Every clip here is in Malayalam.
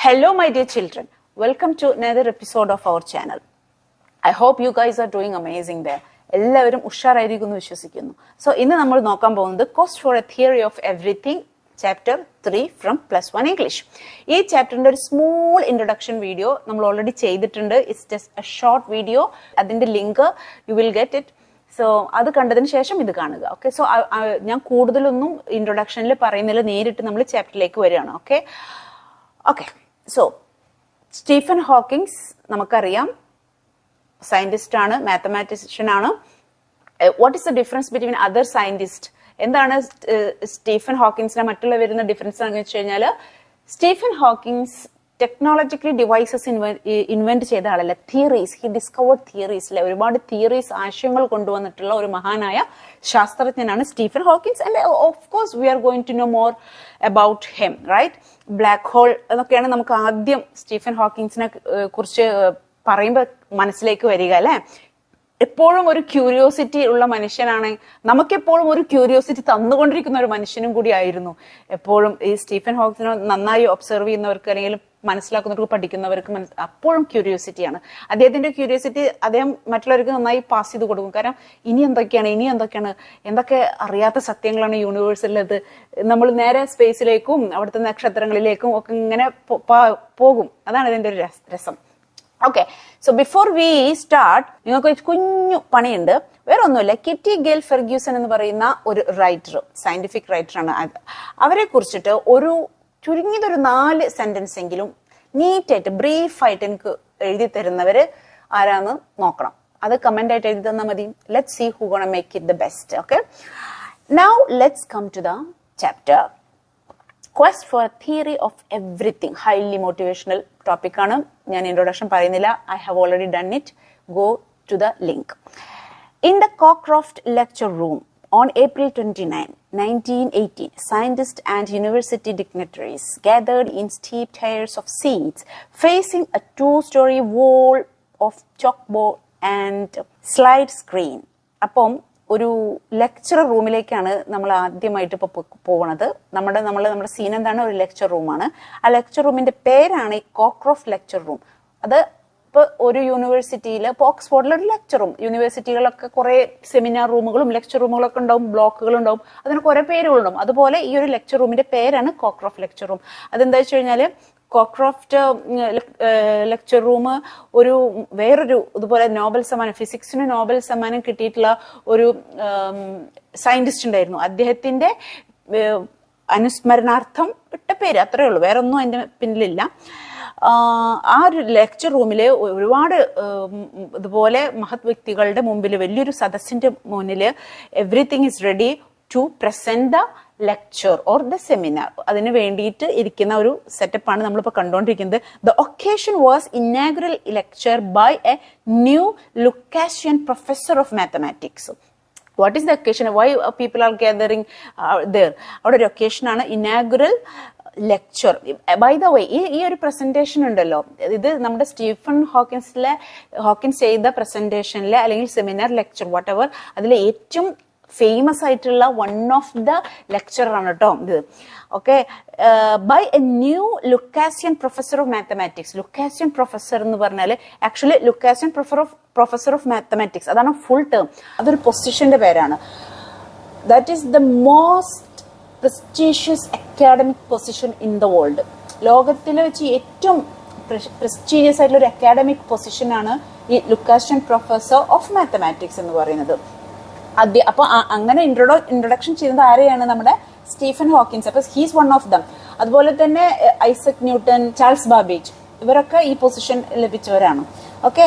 Hello my dear children, welcome to another episode of our channel. I hope you guys are doing amazing there. എല്ലാവരും ഉഷാറായിരിക്കുന്നു വിശ്വസിക്കുന്നു. സോ ഇന്ന് നമ്മൾ നോക്കാൻ പോകുന്നത് quest for a theory of everything chapter 3 from +1 English. ഈ ചാപ്റ്ററിന്റെ ഒരു സ്മോൾ ഇൻട്രൊഡക്ഷൻ വീഡിയോ നമ്മൾ ഓൾറെഡി ചെയ്തിട്ടുണ്ട്. It's just a short video. അതിന്റെ link you will get it. So അത് കണ്ടതിന് ശേഷം ഇത് കാണുക. ഓക്കെ, സോ ഞാൻ കൂടുതലൊന്നും ഇൻട്രൊഡക്ഷനിൽ പറയുന്നില്ല, നേരിട്ട് നമ്മൾ ചാപ്റ്ററിലേക്ക് വരികയാണ്. Okay okay so Stephen Hawkins നമുക്കറിയാം, സയന്റിസ്റ്റ് ആണ്, മാത്തമാറ്റീഷ്യൻ ആണ്. What is the difference between other scientist? എന്താണ് സ്റ്റീഫൻ ഹോക്കിങ്സിനെ മറ്റുള്ള വരുന്ന ഡിഫറൻസ് എന്ന് വെച്ച് കഴിഞ്ഞാൽ, Stephen Hawkins technological devices invent ചെയ്ത ആളല്ല, തിയറീസ്, ഹി ഡിസ്കവേർഡ് തിയറീസിലെ ഒരുപാട് തിയറീസ്, ആശയങ്ങൾ കൊണ്ടുവന്നിട്ടുള്ള ഒരു മഹാനായ ശാസ്ത്രജ്ഞനാണ് Stephen Hawkings. And of course we are going to know more about him, right? Black hole എന്നൊക്കെയാണ് നമുക്ക് ആദ്യം സ്റ്റീഫൻ ഹോക്കിങ്സിനെ കുറിച്ച് പറയുമ്പോൾ മനസ്സിലേക്ക് വരിക, അല്ലെ? എപ്പോഴും ഒരു ക്യൂരിയോസിറ്റി ഉള്ള മനുഷ്യനാണ്, നമുക്കെപ്പോഴും ഒരു ക്യൂരിയോസിറ്റി തന്നുകൊണ്ടിരിക്കുന്ന ഒരു മനുഷ്യനും കൂടി ആയിരുന്നു. എപ്പോഴും ഈ സ്റ്റീഫൻ ഹോക്കിങ്ങിനെ നന്നായി ഒബ്സർവ് ചെയ്യുന്നവർക്ക് അല്ലെങ്കിൽ മനസ്സിലാക്കുന്നവർക്ക്, പഠിക്കുന്നവർക്ക് അപ്പോഴും ക്യൂരിയോസിറ്റിയാണ്. അദ്ദേഹത്തിന്റെ ക്യൂരിയോസിറ്റി അദ്ദേഹം മറ്റുള്ളവർക്ക് നന്നായി പാസ് ചെയ്ത് കൊടുക്കും. കാരണം ഇനി എന്തൊക്കെയാണ് എന്തൊക്കെ അറിയാത്ത സത്യങ്ങളാണ് യൂണിവേഴ്സിലുള്ളത്. നമ്മൾ നേരെ സ്പേസിലേക്കും അവിടുത്തെ നക്ഷത്രങ്ങളിലേക്കും ഒക്കെ ഇങ്ങനെ പോകും. അതാണ് ഇതിന്റെ ഒരു രസം. Okay, so before we start, നിങ്ങൾക്ക് കുഞ്ഞു പണിയുണ്ട്. വേറെ ഒന്നുമില്ല, കിറ്റി ഗെയിൽ ഫെർഗ്യൂസൺ എന്ന് പറയുന്ന ഒരു റൈറ്റർ, സയന്റിഫിക് റൈറ്ററാണ്. അവരെ കുറിച്ചിട്ട് ഒരു ചുരുങ്ങിയതൊരു 4 സെന്റൻസ് എങ്കിലും നീറ്റായിട്ട് ബ്രീഫായിട്ട് എനിക്ക് എഴുതി തരുന്നവര് ആരാന്ന് നോക്കണം. അത് കമന്റ് ആയിട്ട് എഴുതി തന്നാൽ മതി. Let's see who gonna make it the best. Okay, now let's come to the chapter Quest for a Theory of Everything. Highly motivational topic ആണ്. ഞാൻ ഇൻട്രൊഡക്ഷൻ പറയുന്നില്ല, I have already done it. Go to the link. In the Cockcroft lecture room on April 29, 1918, scientists and university dignitaries gathered in steep tiers of seats facing a 2-story wall of chalkboard and slide screen. അപ്പം ഒരു ലെക്ചർ റൂമിലേക്കാണ് നമ്മൾ ആദ്യമായിട്ട് ഇപ്പൊ പോകുന്നത്. നമ്മുടെ സീൻ എന്താണ്? ഒരു ലെക്ചർ റൂമാണ്. ആ ലെക്ചർ റൂമിന്റെ പേരാണ് ഈ കോക്രോഫ്റ്റ് ലെക്ചർ റൂം. അത് ഇപ്പൊ ഒരു യൂണിവേഴ്സിറ്റിയിൽ, ഇപ്പൊ ഓക്സ്ഫോർഡിലെ ഒരു ലെക്ചർ റൂം, യൂണിവേഴ്സിറ്റികളൊക്കെ കുറെ സെമിനാർ റൂമുകളും ലെക്ചർ റൂമുകളൊക്കെ ഉണ്ടാവും, ബ്ലോക്കുകൾ ഉണ്ടാവും, അതിന് കുറെ പേരുകളുണ്ടാവും. അതുപോലെ ഈ ഒരു ലെക്ചർ റൂമിന്റെ പേരാണ് കോക്രോഫ്റ്റ് ലെക്ചർ റൂം. അതെന്താ വെച്ച് കഴിഞ്ഞാല്, കോക്രോഫ്റ്റ് ലെക്ചർ റൂം വേറൊരു ഇതുപോലെ നോബൽ സമ്മാനം, ഫിസിക്സിന് നോബൽ സമ്മാനം കിട്ടിയിട്ടുള്ള ഒരു സയന്റിസ്റ്റ് ഉണ്ടായിരുന്നു. അദ്ദേഹത്തിന്റെ അനുസ്മരണാർത്ഥം ഇട്ട പേര്, അത്രേ ഉള്ളൂ, വേറെ ഒന്നും അതിന്റെ പിന്നിലില്ല. ആ ഒരു ലെക്ചർ റൂമില് ഒരുപാട് ഇതുപോലെ മഹത് വ്യക്തികളുടെ മുമ്പിൽ, വലിയൊരു സദസ്സിന്റെ മുന്നില് everything is ready to present the lecture or the seminar. അതിന് വേണ്ടിയിട്ട് ഇരിക്കുന്ന ഒരു സെറ്റപ്പാണ് നമ്മളിപ്പോൾ കണ്ടുകൊണ്ടിരിക്കുന്നത്. The occasion was inaugural lecture by a new Lucasian professor of mathematics. What is the occasion? Why people are gathering there? അവിടെ ഒരു ഒക്കേഷൻ ആണ്, inaugural lecture. By the way, ഈ ഒരു പ്രസന്റേഷൻ ഉണ്ടല്ലോ, ഇത് നമ്മുടെ സ്റ്റീഫൻ ഹോക്കിൻസ് ചെയ്ത പ്രസന്റേഷനിലെ അല്ലെങ്കിൽ സെമിനാർ ലെക്ചർ വാട്ട് എവർ, അതിലെ ഏറ്റവും ഫേമസ് ആയിട്ടുള്ള വൺ ഓഫ് ദ ലെക്ചർ ആണ് കേട്ടോ ഇത്. Okay, by a new Lucasian professor of mathematics. Lucasian professor എന്ന് പറഞ്ഞാൽ actually Lucasian professor of mathematics, അതാണ് ഫുൾ ടേം. അതൊരു പൊസിഷന്റെ പേരാണ്. That is the most prestigious academic position in the world. ലോകത്തിൽ വെച്ച് ഏറ്റവും പ്രസ്റ്റീഷ്യസ് ആയിട്ടുള്ള ഒരു അക്കാഡമിക് പൊസിഷനാണ് ഈ ലുക്കാസിയൻ പ്രൊഫസർ ഓഫ് മാത്തമാറ്റിക്സ് എന്ന് പറയുന്നത്. അപ്പൊ അങ്ങനെ ഇൻട്രൊഡക്ഷൻ ചെയ്യുന്നത് ആരെയാണ്? നമ്മുടെ സ്റ്റീഫൻ ഹോക്കിൻസ്. അപ്പൊ ഹീസ് വൺ ഓഫ് ദം. അതുപോലെ തന്നെ ഐസക് ന്യൂട്ടൺ, ചാൾസ് ബാബേജ്, ഇവരൊക്കെ ഈ പൊസിഷൻ ലഭിച്ചവരാണ്. ഓക്കെ,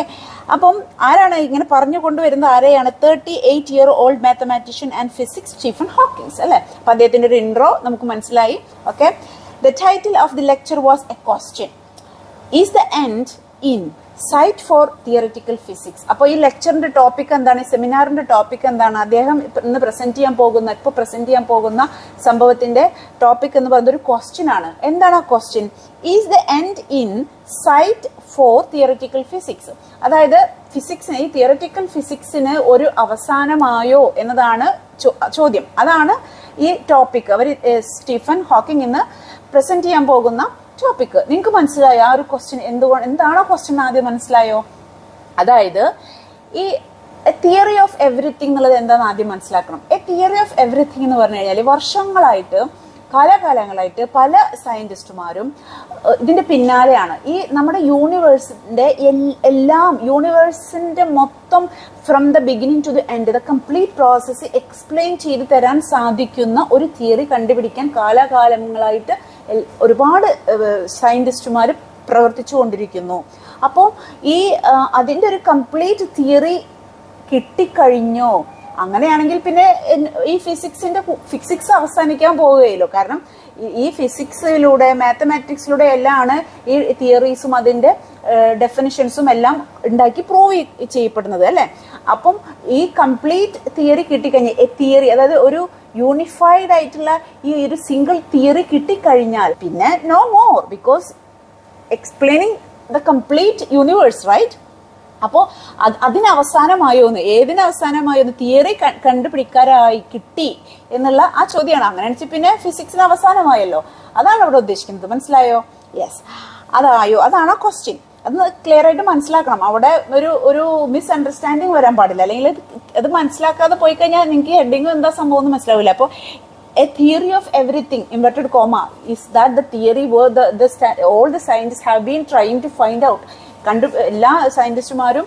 അപ്പം ആരാണ് ഇങ്ങനെ പറഞ്ഞു കൊണ്ടുവരുന്നത്? ആരെയാണ്? 38-year-old mathematician and physics Stephen Hawkins, അല്ലെ? അപ്പൊ അദ്ദേഹത്തിന്റെ ഒരു ഇൻട്രോ നമുക്ക് മനസ്സിലായി. Okay, the title of the lecture was a question. Is the end in sight for theoretical physics. അപ്പോൾ ഈ ലെക്ചറിന്റെ ടോപ്പിക് എന്താണ്? ഈ സെമിനാറിന്റെ ടോപ്പിക് എന്താണ്? അദ്ദേഹം ഇന്ന് പ്രസന്റ് ചെയ്യാൻ പോകുന്ന സംഭവത്തിന്റെ ടോപ്പിക് എന്ന് പറയുന്നത് ഒരു ക്വസ്റ്റ്യൻ ആണ്. എന്താണ് ആ question? Is the end in sight for theoretical physics. അതായത് ഫിസിക്സിന്, ഈ തിയറിറ്റിക്കൽ ഫിസിക്സിന് ഒരു അവസാനമായോ എന്നതാണ് ചോദ്യം. അതാണ് ഈ ടോപ്പിക്. സ്റ്റീഫൻ ഹോക്കിംഗ് ഇന്ന് പ്രസന്റ് ചെയ്യാൻ പോകുന്ന ടോപ്പിക്. നിങ്ങൾക്ക് മനസ്സിലായോ ആ ഒരു ക്വസ്റ്റ്യൻ എന്താണോ ക്വസ്റ്റ്യൻ ആദ്യം മനസ്സിലായോ? അതായത് ഈ തിയറി ഓഫ് എവറിത്തിങ് എന്നുള്ളത് എന്താണെന്ന് ആദ്യം മനസ്സിലാക്കണം. എ തിയറി ഓഫ് എവറിത്തിങ് എന്ന് പറഞ്ഞു കഴിഞ്ഞാൽ വർഷങ്ങളായിട്ട് കാലാകാലങ്ങളായിട്ട് പല സയന്റിസ്റ്റുമാരും ഇതിന്റെ പിന്നാലെയാണ്. ഈ നമ്മുടെ യൂണിവേഴ്സിന്റെ യൂണിവേഴ്സിന്റെ മൊത്തം from the beginning to the end the complete process explain ചെയ്ത് തരാൻ സാധിക്കുന്ന ഒരു തിയറി കണ്ടുപിടിക്കാൻ കാലാകാലങ്ങളായിട്ട് ഒരുപാട് സയന്റിസ്റ്റുമാർ പ്രവർത്തിച്ചു കൊണ്ടിരിക്കുന്നു. അപ്പോൾ അതിന്റെ ഒരു കംപ്ലീറ്റ് തിയറി കിട്ടിക്കഴിഞ്ഞോ? അങ്ങനെയാണെങ്കിൽ പിന്നെ ഈ ഫിസിക്സ് അവസാനിക്കാൻ പോവുകയില്ലോ. കാരണം ഈ ഫിസിക്സിലൂടെ മാത്തമാറ്റിക്സിലൂടെ എല്ലാമാണ് ഈ തിയറീസും അതിന്റെ ഡെഫിനിഷൻസും എല്ലാം ഉണ്ടാക്കി പ്രൂവ് ചെയ്യപ്പെടുന്നത് അല്ലെ. അപ്പം ഈ കംപ്ലീറ്റ് തിയറി കിട്ടിക്കഴിഞ്ഞാൽ തിയറി, അതായത് ഒരു യൂണിഫൈഡ് ആയിട്ടുള്ള ഈ ഒരു സിംഗിൾ തിയറി കിട്ടിക്കഴിഞ്ഞാൽ പിന്നെ no more, because explaining the complete universe, right? അപ്പോൾ അതിനവസാനമായോന്ന്, ഏതിനവസാനമായോന്ന്, തിയറി കണ്ടുപിടിക്കാറായി കിട്ടി എന്നുള്ള ആ ചോദ്യമാണ്. അങ്ങനെ പിന്നെ ഫിസിക്സിന് അവസാനമായല്ലോ, അതാണ് അവിടെ ഉദ്ദേശിക്കുന്നത്. മനസ്സിലായോ? യെസ്, അതാണോ ക്വസ്റ്റ്യൻ? അത് ക്ലിയർ ആയിട്ട് മനസ്സിലാക്കണം. അവിടെ ഒരു മിസ് അണ്ടർസ്റ്റാൻഡിങ് വരാൻ പാടില്ല. അല്ലെങ്കിൽ അത് മനസ്സിലാക്കാതെ പോയി കഴിഞ്ഞാൽ നിങ്ങൾക്ക് ഹെഡിങ് എന്താ സംഭവം എന്ന് മനസ്സിലാവില്ല. അപ്പോൾ a theory of everything, inverted comma, is that the theory where all the scientists have been trying to find out. എല്ലാ സയന്റിസ്റ്റുമാരും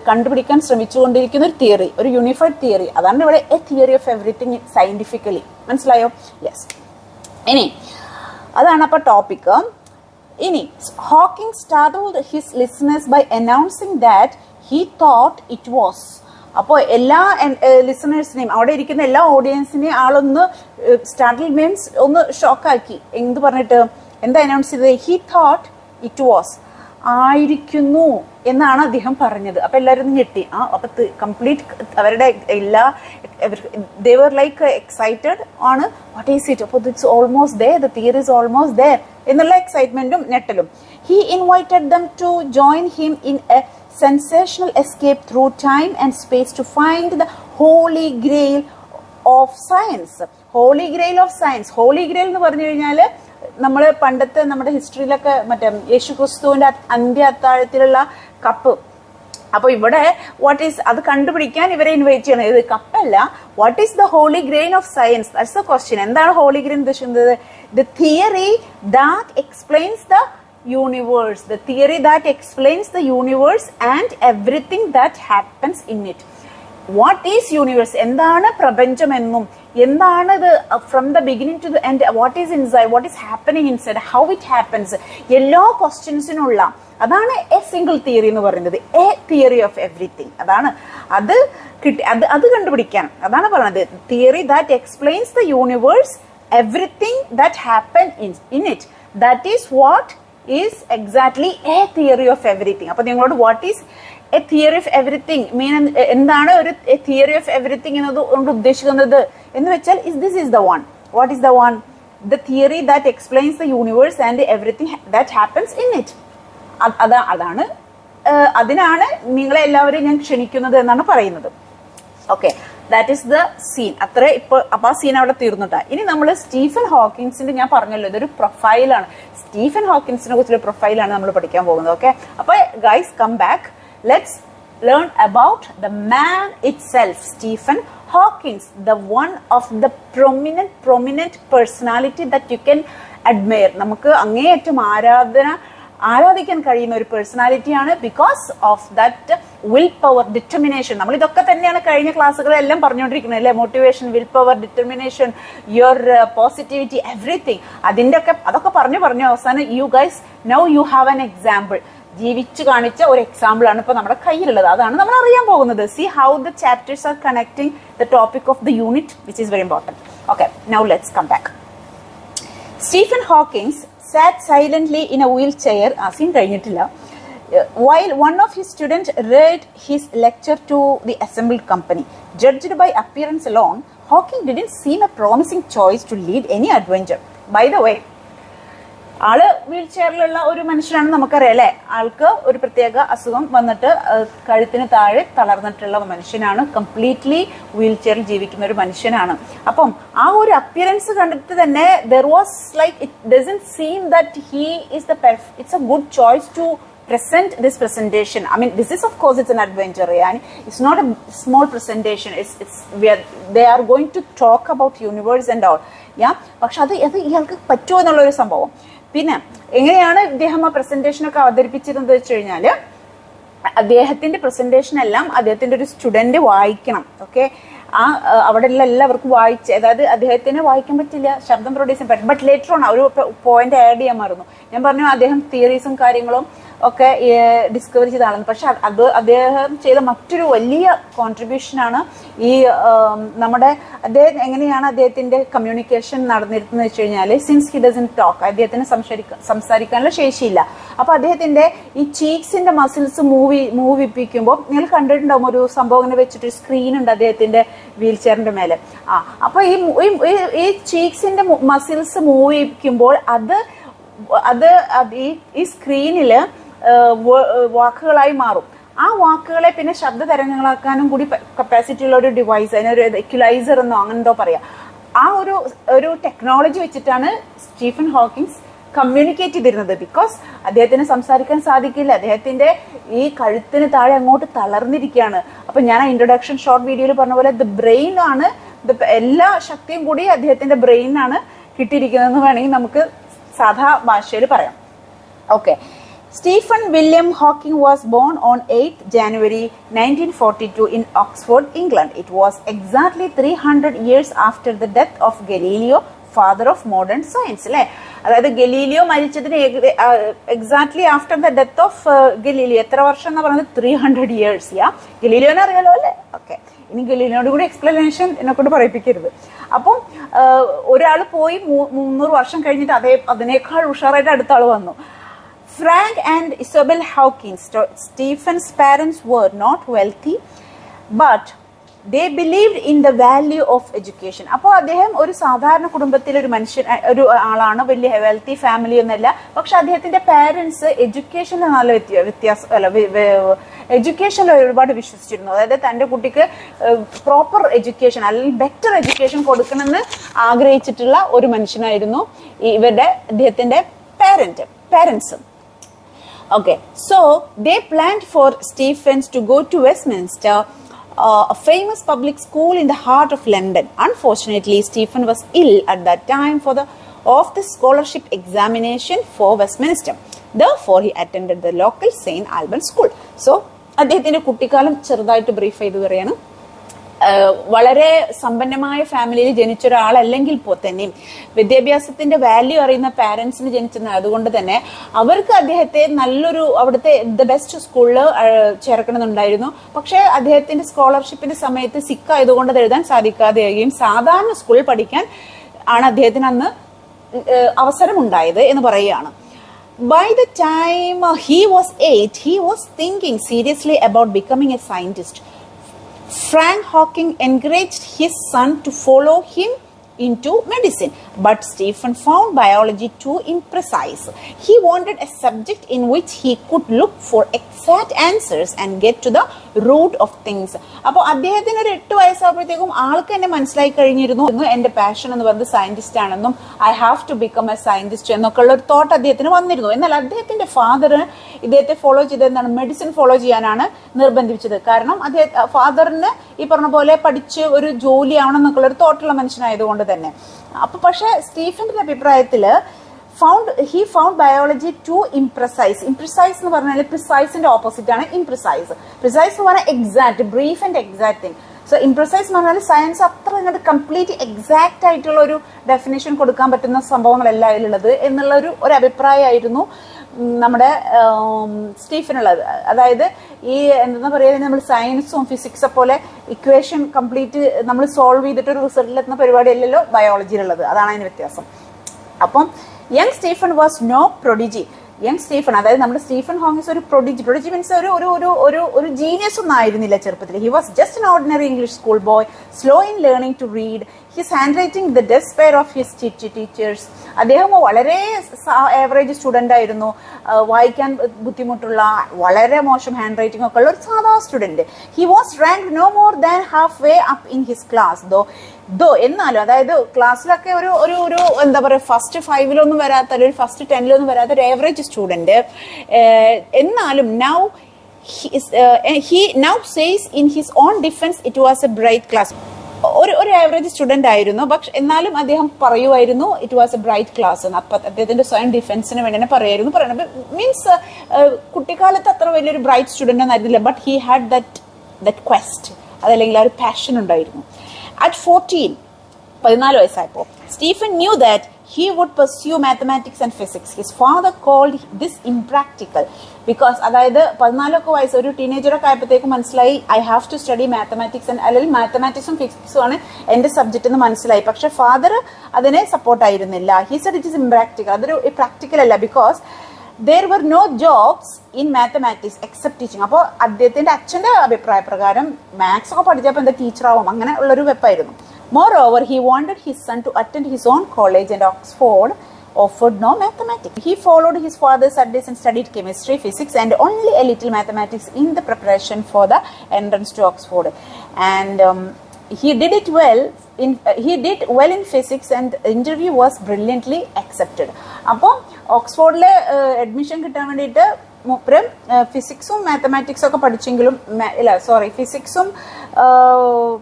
കണ്ടുപിടിക്കാൻ ശ്രമിച്ചുകൊണ്ടിരിക്കുന്ന ഒരു തിയറി, ഒരു യൂണിഫൈഡ് തിയറി, അതാണ് ഇവിടെ a theory of everything scientifically. മനസ്സിലായോ? യെസ്. ഇനി അതാണ് അപ്പൊ ടോപ്പിക്. ഇനി Hawking startled his listeners by announcing that he thought it was. അപ്പോൾ എല്ലാ ലിസണേഴ്സിനെയും, അവിടെ ഇരിക്കുന്ന എല്ലാ ഓഡിയൻസിനെയും ആളൊന്ന് സ്റ്റാർട്ടിൽ മീൻസ് ഒന്ന് ഷോക്കാക്കി. എന്ത് പറഞ്ഞിട്ട് എന്താ അനൗൺസ് ചെയ്തത്? ഹി തോട്ട് ഇറ്റ് വാസ്, ആയിരിക്കുന്നു എന്നാണ് അദ്ദേഹം പറഞ്ഞത്. അപ്പൊ എല്ലാവരും ഞെട്ടി. അപ്പൊ കംപ്ലീറ്റ് അവരുടെ they were like excited ആണ്. what is it? അപ്പോൾ it's almost there, the theory is almost there എന്നുള്ള എക്സൈറ്റ്മെന്റും ഞെട്ടലും. he invited them to join him in a sensational escape through time and space to find the holy grail of science. holy grail of science, holy grail എന്ന് പറഞ്ഞു കഴിഞ്ഞാല് നമ്മള് പണ്ടത്തെ നമ്മുടെ ഹിസ്റ്ററിയിലൊക്കെ മറ്റേ യേശു ക്രിസ്തുവിന്റെ അന്ത്യ അത്താഴത്തിലുള്ള കപ്പ്. അപ്പൊ ഇവിടെ അത് കണ്ടുപിടിക്കാൻ ഇവരെ ഇൻവൈറ്റ് ചെയ്യണം. ഇത് കപ്പല്ല. What is the holy grain of science? That's the question. എന്താണ് ഹോളി ഗ്രെയിൻ ഉദ്ദേശിക്കുന്നത്? The theory that explains the universe, the theory that explains the universe and everything that happens in it. What is universe? എന്താണ് പ്രപഞ്ചം എന്നും, എന്താണ് ഇത് from the beginning to the end, what is inside, what is happening inside, how it happens, എല്ലാ ക്വസ്റ്റ്യൻസിനുള്ള അതാണ് എ സിംഗിൾ തിയറി എന്ന് പറയുന്നത്. A theory of everything. അതാണ് അത് കണ്ടുപിടിക്കാൻ അതാണ് പറയുന്നത്. Theory that explains the universe, everything that happen in it, that is what is exactly a theory of everything. അപ്പോൾ നിങ്ങളോട് what is a theory of everything mean, എന്താണ് ഒരു theory of everything എന്നതുകൊണ്ട് ഉദ്ദേശിക്കുന്നത് എന്ന് വെച്ചാൽ this is the one. What is the one? The theory that explains the universe and everything that happens in it. അതാണ് അതിനാണ് നിങ്ങളെ എല്ലാവരെയും ഞാൻ ക്ഷണിക്കുന്നത് എന്നാണ് പറയുന്നത്. Okay, that is the scene. അത്ര ഇപ്പൊ അപ്പൊ ആ സീൻ അവിടെ തീർന്നിട്ടാ. ഇനി നമ്മൾ സ്റ്റീഫൻ ഹോക്കിൻസിന്റെ, ഞാൻ പറഞ്ഞല്ലോ ഇതൊരു പ്രൊഫൈലാണ്, സ്റ്റീഫൻ ഹോക്കിൻസിനെ കുറിച്ചുള്ള പ്രൊഫൈലാണ് നമ്മൾ പഠിക്കാൻ പോകുന്നത്. ഓക്കെ, അപ്പൊ guys come back, let's learn about the man itself, Stephen Hawkins, the one of the prominent personality that you can admire. നമുക്ക് അങ്ങേയറ്റം ആരാധിക്കാൻ കഴിയുന്ന ഒരു പേഴ്സണാലിറ്റിയാണ്. Because of that will power, determination. നമ്മൾ ഇതൊക്കെ തന്നെയാണ് കഴിഞ്ഞ ക്ലാസ്സുകളെല്ലാം പറഞ്ഞുകൊണ്ടിരിക്കുന്നത് അല്ലെ? Motivation, will power, determination, your positivity, everything. അതൊക്കെ പറഞ്ഞു അവസാനം you guys now you have an example. ജീവിച്ചു കാണിച്ച ഒരു എക്സാമ്പിൾ ആണ് ഇപ്പൊ നമ്മുടെ കയ്യിലുള്ളത്. അതാണ് നമ്മൾ അറിയാൻ പോകുന്നത്. See how the chapters are connecting the topic of the unit, which is very important. Okay, now let's come back. Stephen Hawkins sat silently in a wheelchair, scene കഴിഞ്ഞിട്ടില്ല, while one of his students read his lecture to the assembled company. Judged by appearance alone, Hawking didn't seem a promising choice to lead any adventure. By the way, ആള് വീൽ ചെയറിലുള്ള ഒരു മനുഷ്യനാണ് നമുക്കറിയാം അല്ലെ. ആൾക്ക് ഒരു പ്രത്യേക അസുഖം വന്നിട്ട് കഴുത്തിന് താഴെ തളർന്നിട്ടുള്ള മനുഷ്യനാണ്. കംപ്ലീറ്റ്ലി വീൽ ചെയറിൽ ജീവിക്കുന്ന ഒരു മനുഷ്യനാണ്. അപ്പം ആ ഒരു അപ്പിയറൻസ് കണ്ടിട്ട് തന്നെ there was like it doesn't seem that he is it's a good choice to present this presentation. I mean, this is of course it's an adventure, and it's not a small presentation. They are going to talk about universe and all. Yeah, പക്ഷെ അത് ഇയാൾക്ക് പറ്റുമോ എന്നുള്ളൊരു സംഭവം. പിന്നെ എങ്ങനെയാണ് ഇദ്ദേഹം ആ പ്രസന്റേഷൻ ഒക്കെ അവതരിപ്പിച്ചിരുന്നത് വെച്ച് കഴിഞ്ഞാല്, അദ്ദേഹത്തിന്റെ പ്രസന്റേഷൻ എല്ലാം അദ്ദേഹത്തിന്റെ ഒരു സ്റ്റുഡന്റ് വായിക്കണം. ഓക്കെ, അവിടെയുള്ള എല്ലാവർക്കും വായിച്ച്, അതായത് അദ്ദേഹത്തിന് വായിക്കാൻ പറ്റില്ല, ശബ്ദം പ്രൊഡ്യൂസ് ചെയ്യാൻ പറ്റും. ബട്ട് ലേറ്റർ ഓൺ ഒരു പോയിന്റ് ആഡ് ചെയ്യാൻ മറന്നു. ഞാൻ പറഞ്ഞു അദ്ദേഹം തിയറീസും കാര്യങ്ങളും ഒക്കെ ഡിസ്കവർ ചെയ്ത ആളാണ്. പക്ഷെ അദ്ദേഹം ചെയ്ത മറ്റൊരു വലിയ കോൺട്രിബ്യൂഷനാണ് ഈ നമ്മുടെ അദ്ദേഹം എങ്ങനെയാണ് അദ്ദേഹത്തിന്റെ കമ്മ്യൂണിക്കേഷൻ നടന്നിരുന്നത് വെച്ച് കഴിഞ്ഞാൽ, സിൻസ് ഹി ഡസൻ ടോക്ക്, അദ്ദേഹത്തിന് സംസാരിക്കാനുള്ള ശേഷിയില്ല. അപ്പൊ അദ്ദേഹത്തിന്റെ ഈ ചീക്സിന്റെ മസിൽസ് മൂവിപ്പിക്കുമ്പോൾ നിങ്ങൾ കണ്ടിട്ടുണ്ടാവും ഒരു സംഭവം ഇങ്ങനെ വെച്ചിട്ട് സ്ക്രീൻ ഉണ്ട് അദ്ദേഹത്തിന്റെ വീൽ ചെയറിന്റെ മേലെ. അപ്പൊ ഈ ചീക്സിന്റെ മസിൽസ് മൂവിപ്പിക്കുമ്പോൾ അത് ഈ സ്ക്രീനില് വാക്കുകളായി മാറും. ആ വാക്കുകളെ പിന്നെ ശബ്ദ തരംഗങ്ങളാക്കാനും കൂടി കപ്പാസിറ്റി ഉള്ള ഒരു ഡിവൈസ്, അതിനൊരു ഇക്വലൈസർ എന്നോ അങ്ങനെന്തോ പറയാം. ആ ഒരു ടെക്നോളജി വെച്ചിട്ടാണ് സ്റ്റീഫൻ ഹോക്കിൻസ് കമ്മ്യൂണിക്കേറ്റ് ചെയ്തിരുന്നത്. ബിക്കോസ് അദ്ദേഹത്തിന് സംസാരിക്കാൻ സാധിക്കില്ല, അദ്ദേഹത്തിന്റെ ഈ കഴുത്തിന് താഴെ അങ്ങോട്ട് തളർന്നിരിക്കുകയാണ്. അപ്പൊ ഞാൻ ആ ഇൻട്രൊഡക്ഷൻ ഷോർട്ട് വീഡിയോയിൽ പറഞ്ഞ പോലെ ബ്രെയിൻ ആണ്, എല്ലാ ശക്തിയും കൂടി അദ്ദേഹത്തിന്റെ ബ്രെയിനാണ് കിട്ടിയിരിക്കുന്നതെന്ന് വേണമെങ്കിൽ നമുക്ക് സാധാ ഭാഷയിൽ പറയാം. Okay, Stephen William Hawking was born on 8th January 1942 in Oxford, England. It was exactly 300 years after the death of Galileo, father of modern science. അതായത് ഗലീലിയോ മരിച്ചതിന് exactly after the death of Galileo എത്ര വർഷം എന്ന് പറയുന്നത് 300 years. ഗലീലിയോനെ അറിയാലോ അല്ലേ? ഓക്കെ, ഇനി ഗലീലിയോട് കൂടി എക്സ്പ്ലനേഷൻ എന്നെ കൊണ്ട് പറയിപ്പിക്കരുത്. അപ്പം ഒരാൾ പോയി 300 വർഷം കഴിഞ്ഞിട്ട് അതിനേക്കാൾ ഉഷാറായിട്ട് അടുത്ത ആൾ വന്നു. Frank and Isabel Hawkins, Stephen's parents were not wealthy, but they believed in the value of education. അപ്പോൾ അദ്ദേഹം ഒരു സാധാരണ കുടുംബത്തിലെ ഒരു ആളാണ്, വലിയ വെൽത്തി ഫാമിലി ഒന്നല്ല. പക്ഷെ അദ്ദേഹത്തിന്റെ പാരന്റ്സ് എഡ്യൂക്കേഷനിൽ നല്ല എഡ്യൂക്കേഷനിൽ ഒരുപാട് വിശ്വസിച്ചിരുന്നു. അതായത് തന്റെ കുട്ടിക്ക് പ്രോപ്പർ എഡ്യൂക്കേഷൻ അല്ലെങ്കിൽ ബെറ്റർ എഡ്യൂക്കേഷൻ കൊടുക്കണമെന്ന് ആഗ്രഹിച്ചിട്ടുള്ള ഒരു മനുഷ്യനായിരുന്നു അദ്ദേഹത്തിന്റെ parents. Okay, so they planned for Stephens to go to Westminster, a famous public school in the heart of London. Unfortunately, Stephen was ill at that time of the scholarship examination for Westminster. Therefore, he attended the local St. Albans school. So, അദ്ദേഹത്തിന്റെ കുട്ടിക്കാലം ചെറുതായിട്ട് ബ്രീഫ് ചെയ്തു പറയാണ്. വളരെ സമ്പന്നമായ ഫാമിലിയിൽ ജനിച്ച ഒരാളല്ലെങ്കിൽ തന്നെയും വിദ്യാഭ്യാസത്തിന്റെ വാല്യൂ അറിയുന്ന പാരന്റ്സിന് ജനിച്ചത്. അതുകൊണ്ട് തന്നെ അവർക്ക് അദ്ദേഹത്തെ അവിടുത്തെ ദ ബെസ്റ്റ് സ്കൂളിൽ ചേർക്കണമെന്നുണ്ടായിരുന്നു. പക്ഷെ അദ്ദേഹത്തിന്റെ സ്കോളർഷിപ്പിന്റെ സമയത്ത് സിക്ക് ആയതുകൊണ്ട് അത് എഴുതാൻ സാധിക്കാതെയാകുകയും സാധാരണ സ്കൂളിൽ പഠിക്കാൻ ആണ് അദ്ദേഹത്തിന് അന്ന് അവസരം ഉണ്ടായത് എന്ന് പറയുകയാണ്. By the time he was 8, he was thinking seriously about becoming a scientist. Frank Hawking encouraged his son to follow him into medicine, but Stephen found biology too imprecise. He wanted a subject in which he could look for exact answers and get to the root of things. അപ്പോൾ അദ്ദേഹത്തിന് ഒരു 8 വയസ്സാകുമ്പോഴത്തേക്കും ആൾക്ക് എന്നെ മനസ്സിലായി കഴിഞ്ഞിരുന്നു, എന്റെ പാഷൻ എന്ന് പറയുന്നത് സയന്റിസ്റ്റ് ആണെന്നും I have to become a scientist എന്നൊക്കെ ഉള്ള ഒരു തോട്ട് അദ്ദേഹത്തിന് വന്നിരുന്നു. എന്നാൽ അദ്ദേഹത്തിന്റെ ഫാദർ ഇദ്ദേഹത്തെ ഫോളോ ചെയ്തത് എന്താണ്? മെഡിസിൻ ഫോളോ ചെയ്യാനാണ് നിർബന്ധിച്ചത്. കാരണം ഫാദറിന് ഈ പറഞ്ഞ പോലെ പഠിച്ച് ഒരു ജോലി ആവണം എന്നൊക്കെയുള്ള ഒരു തോട്ടുള്ള മനുഷ്യനായതുകൊണ്ട് തന്നെ. അപ്പൊ പക്ഷെ സ്റ്റീഫന്റെ അഭിപ്രായത്തില് he found biology too imprecise. Imprecise എന്ന് പറഞ്ഞാൽ പ്രിസൈസിന്റെ ഓപ്പോസിറ്റ് ആണ് ഇംപ്രിസൈസ്. പ്രിസൈസ് എന്ന് പറഞ്ഞാൽ എക്സാക്ട്, ബ്രീഫ് ആൻഡ് എക്സാക്ടിങ്. സോ ഇംപ്രിസൈസ് എന്ന് പറഞ്ഞാൽ സയൻസ് അത്ര ഇങ്ങോട്ട് കംപ്ലീറ്റ് എക്സാക്ട് ആയിട്ടുള്ള ഒരു ഡെഫിനേഷൻ കൊടുക്കാൻ പറ്റുന്ന സംഭവങ്ങളല്ല അതിലുള്ളത് എന്നുള്ള ഒരു അഭിപ്രായമായിരുന്നു നമ്മുടെ സ്റ്റീഫനുള്ളത്. അതായത് ഈ എന്താ പറയുക, നമ്മൾ സയൻസും ഫിസിക്സും പോലെ ഇക്വേഷൻ കംപ്ലീറ്റ് നമ്മൾ സോൾവ് ചെയ്തിട്ട് ഒരു റിസൾട്ടിലെത്തുന്ന പരിപാടിയല്ലല്ലോ ബയോളജിയിലുള്ളത്. അതാണ് അതിന് വ്യത്യാസം. അപ്പം young Stephen was no prodigy. Young Stephen, അതായത് നമ്മുടെ സ്റ്റീഫൻ ഹോക്കിൻസ് ഒരു പ്രൊഡിജി മീൻസ് ഒരു ജീനിയസ് ഒന്നും ആയിരുന്നില്ല ചെറുപ്പത്തിൽ. He was just an ordinary English school boy, slow in learning to read. His handwriting, the despair of his teachers. അദ്ദേഹം വളരെ ആവറേജ് സ്റ്റുഡൻ്റ് ആയിരുന്നു, വായിക്കാൻ ബുദ്ധിമുട്ടുള്ള വളരെ മോശം ഹാൻഡ് റൈറ്റിംഗ് ഒക്കെ ഉള്ള ഒരു സാധാ student. He was rank no more than half way up in his class. Though എന്നാലും അതായത് ക്ലാസ്സിലൊക്കെ ഒരു ഒരു ഒരു എന്താ പറയുക ഫസ്റ്റ് 5 വരാത്ത അല്ലെങ്കിൽ ഫസ്റ്റ് 10 വരാത്ത ഒരു ആവറേജ് സ്റ്റുഡൻറ്. എന്നാലും now he now says in his own defense it was a bright class. ഒരു ആവറേജ് സ്റ്റുഡൻ്റ് ആയിരുന്നു, പക്ഷെ എന്നാലും അദ്ദേഹം പറയുമായിരുന്നു it was A bright class എന്ന്. അപ്പം അദ്ദേഹത്തിന്റെ സ്വയം ഡിഫൻസിന് വേണ്ടി തന്നെ പറയുന്നത് മീൻസ് കുട്ടിക്കാലത്ത് അത്ര വലിയൊരു ബ്രൈറ്റ് സ്റ്റുഡൻ്റ് ഒന്നും ആയിരുന്നില്ല, but he had that quest, അതല്ലെങ്കിൽ ആ ഒരു പാഷൻ ഉണ്ടായിരുന്നു. അറ്റ് 14 വയസ്സായപ്പോൾ Stephen knew that he would pursue mathematics and physics. His father called this impractical because അതായത് 14 വയസ്സ് ഒരു ടീനേജറൊക്കെ ആയപ്പോഴത്തേക്ക് മനസ്സിലായി I have to study mathematics അല്ലെങ്കിൽ മാത്തമാറ്റിക്സും ഫിസിക്സും ആണ് എൻ്റെ സബ്ജക്റ്റ് എന്ന് മനസ്സിലായി. പക്ഷെ ഫാദർ അതിനെ സപ്പോർട്ട് ആയിരുന്നില്ല. He said it is impractical, അതൊരു പ്രാക്ടിക്കൽ അല്ല, because there were no jobs in mathematics except teaching. അപ്പോൾ അദ്ദേഹത്തിന്റെ അച്ഛന്റെ അഭിപ്രായ പ്രകാരം മാത്സ് ഒക്കെ പഠിച്ചപ്പോൾ എന്താ ടീച്ചറാവും, അങ്ങനെ ഉള്ളൊരു വെപ്പായിരുന്നു. Moreover, he wanted his son to attend his own college, and Oxford offered no mathematics. He followed his father's advice and studied chemistry, physics, and only a little mathematics in the preparation for the entrance to Oxford. And he did well in physics, and the interview was brilliantly accepted. അപ്പോൾ ഓക്സ്ഫോർഡിലെ അഡ്മിഷൻ കിട്ടാൻ വേണ്ടിയിട്ട് മൂപ്പരും ഫിസിക്സും മാത്തമാറ്റിക്സും ഒക്കെ പഠിച്ചെങ്കിലും ഫിസിക്സും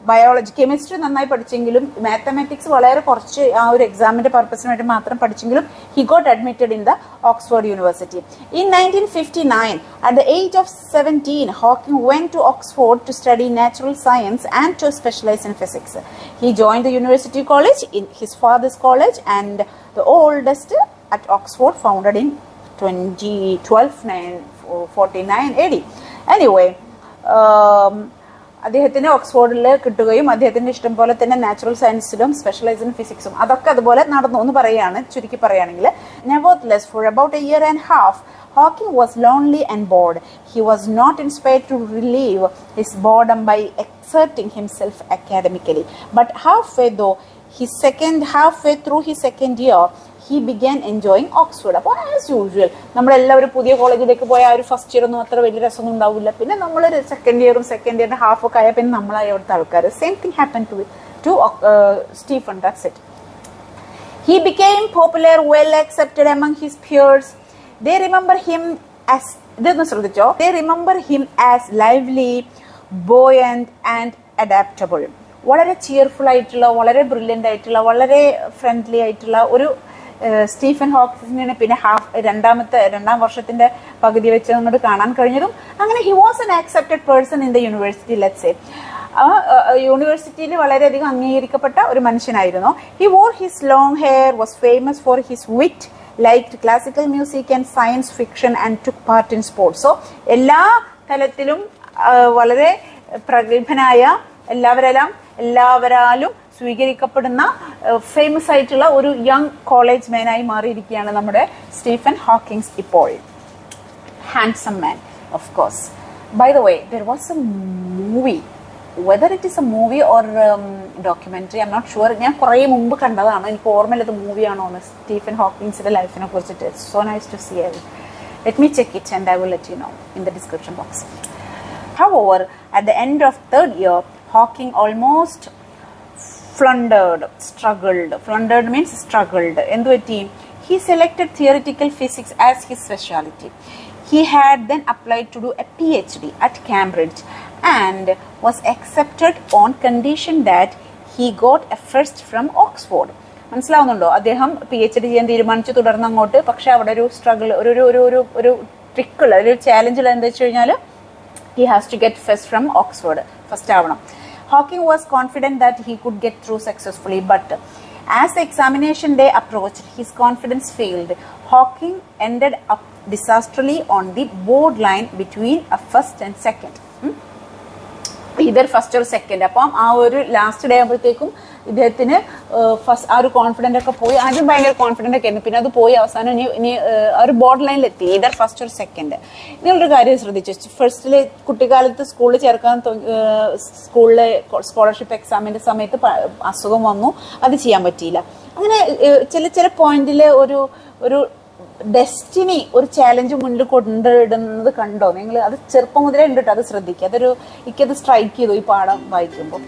ബയോളജി കെമിസ്ട്രി നന്നായി പഠിച്ചെങ്കിലും മാത്തമാറ്റിക്സ് വളരെ കുറച്ച് ആ ഒരു എക്സാമിന്റെ പർപ്പസിന് വേണ്ടി മാത്രം പഠിച്ചെങ്കിലും he got admitted in the Oxford university. In 1959, at the age of 17, Hawking went to Oxford to study natural science and to specialize in physics. He joined the University College, in his father's college, and the oldest at Oxford, founded in 49 AD. Anyway, അദ്ദേഹത്തിന് ഓക്സ്ഫോർഡിൽ കിട്ടുകയും അദ്ദേഹത്തിന്റെ ഇഷ്ടം പോലെ തന്നെ നാച്ചുറൽ സയൻസിലും സ്പെഷ്യലൈസ് ഇൻ ഫിസിക്സും അതൊക്കെ അതുപോലെ നടന്നു എന്ന് പറയുകയാണ് ചുരുക്കി പറയുകയാണെങ്കിൽ. Nevertheless, for about a year and a half, Hawking was lonely and bored. He was not inspired to relieve his boredom by exerting himself academically. But halfway through his second year, he began enjoying Oxford. അപ്പോൾ ആസ് യൂഷ്വൽ നമ്മളെല്ലാവരും പുതിയ കോളേജിലേക്ക് പോയ ആ ഒരു ഫസ്റ്റ് ഇയർ ഒന്നും അത്ര വലിയ രസമൊന്നും ഉണ്ടാവില്ല. പിന്നെ നമ്മൾ സെക്കൻഡ് ഇയറിന്റെ ഹാഫ് ഒക്കെ ആയാൽ പിന്നെ നമ്മളായി അവിടുത്തെ ആൾക്കാർ. Same thing happen to Stephen. That's it. He became popular, well accepted among his peers. They remember him as lively, buoyant and adaptable. വളരെ ചിയർഫുൾ ആയിട്ടുള്ള, വളരെ ബ്രില്യൻ്റ് ആയിട്ടുള്ള, വളരെ ഫ്രണ്ട്ലി ആയിട്ടുള്ള ഒരു സ്റ്റീഫൻ ഹോക്കിങ്ങിനെ പിന്നെ രണ്ടാം വർഷത്തിന്റെ പകുതി വെച്ച് അങ്ങോട്ട് കാണാൻ കഴിഞ്ഞതും അങ്ങനെ he was an accepted person in the university. Let's say യൂണിവേഴ്സിറ്റിയിൽ വളരെയധികം അംഗീകരിക്കപ്പെട്ട ഒരു മനുഷ്യനായിരുന്നു. He war his long hair, was famous for his വിറ്റ്, liked classical music and science fiction, and took part in sports. So എല്ലാ തലത്തിലും വളരെ പ്രഗത്ഭനായ, എല്ലാവരാലും സ്വീകരിക്കപ്പെടുന്ന ഫേമസ് ആയിട്ടുള്ള ഒരു യങ് കോളേജ് മാനായി മാറിയിരിക്കുകയാണ് നമ്മുടെ സ്റ്റീഫൻ ഹോക്കിങ്സ് ഇപ്പോൾ. Handsome man, of course. By the way, there was a movie, whether it is a movie or documentary, I am not sure. ഞാൻ കുറേ മുമ്പ് കണ്ടതാണ്, എനിക്ക് ഓർമ്മയില്ലത് മൂവിയാണോ എന്ന്. സ്റ്റീഫൻ ഹോക്കിങ്സിന്റെ ലൈഫിനെ കുറിച്ചിട്ട് so nice to see it. Let me check it and I will let you know in the description box. However, at the end of third year, Hawking almost struggled. Flundered means struggled. He selected theoretical physics as his specialty. He had then applied to do a PhD at Cambridge and was accepted on condition that he got a first from Oxford. മനസ്സിലാവുന്നുണ്ടോ? അദ്ദേഹം PhD ചെയ്യാൻ തീരുമാനിച്ചു, തുടർന്ന് അങ്ങോട്ട്. പക്ഷെ അവിടെ ഒരു സ്ട്രഗിൾ, ഒരു ട്രിക്കുള്ള ഒരു ചാലഞ്ചിൽ എന്താ വെച്ച് കഴിഞ്ഞാൽ he has to get first from Oxford, first ആവണം. Hawking was confident that he could get through successfully, but as the examination day approached, his confidence failed. Hawking ended up disastrously on the borderline between a first and second. Either first or second. അപ്പം ആ ഒരു ലാസ്റ്റ് ഡേ ആകുമ്പോഴത്തേക്കും ഇദ്ദേഹത്തിന് ഫസ്റ്റ് ആ ഒരു കോൺഫിഡന്റ് ഒക്കെ പോയി. ആദ്യം ഭയങ്കര കോൺഫിഡന്റ് ഒക്കെ ആയിരുന്നു, പിന്നെ അത് പോയി അവസാനം ഇനി ഒരു ബോർഡർ ലൈനിൽ എത്തി, ഇതർ ഫസ്റ്റ് ഒരു സെക്കൻഡ്. നിങ്ങളൊരു കാര്യം ശ്രദ്ധിച്ചു, ഫസ്റ്റില് കുട്ടിക്കാലത്ത് സ്കൂളിൽ ചേർക്കാൻ സ്കൂളിലെ സ്കോളർഷിപ്പ് എക്സാമിന്റെ സമയത്ത് അസുഖം വന്നു, അത് ചെയ്യാൻ പറ്റിയില്ല. അങ്ങനെ ചില പോയിന്റില് ഒരു ഡെസ്റ്റിനി ഒരു ചാലഞ്ച് മുന്നിൽ കൊണ്ടിടുന്നത് കണ്ടോ നിങ്ങൾ? അത് ചെറുപ്പം മുതലേ ഉണ്ട് കേട്ടോ, അത് ശ്രദ്ധിക്കുക. എനിക്കത് സ്ട്രൈക്ക് ചെയ്തു ഈ പാഠം വായിക്കുമ്പോൾ.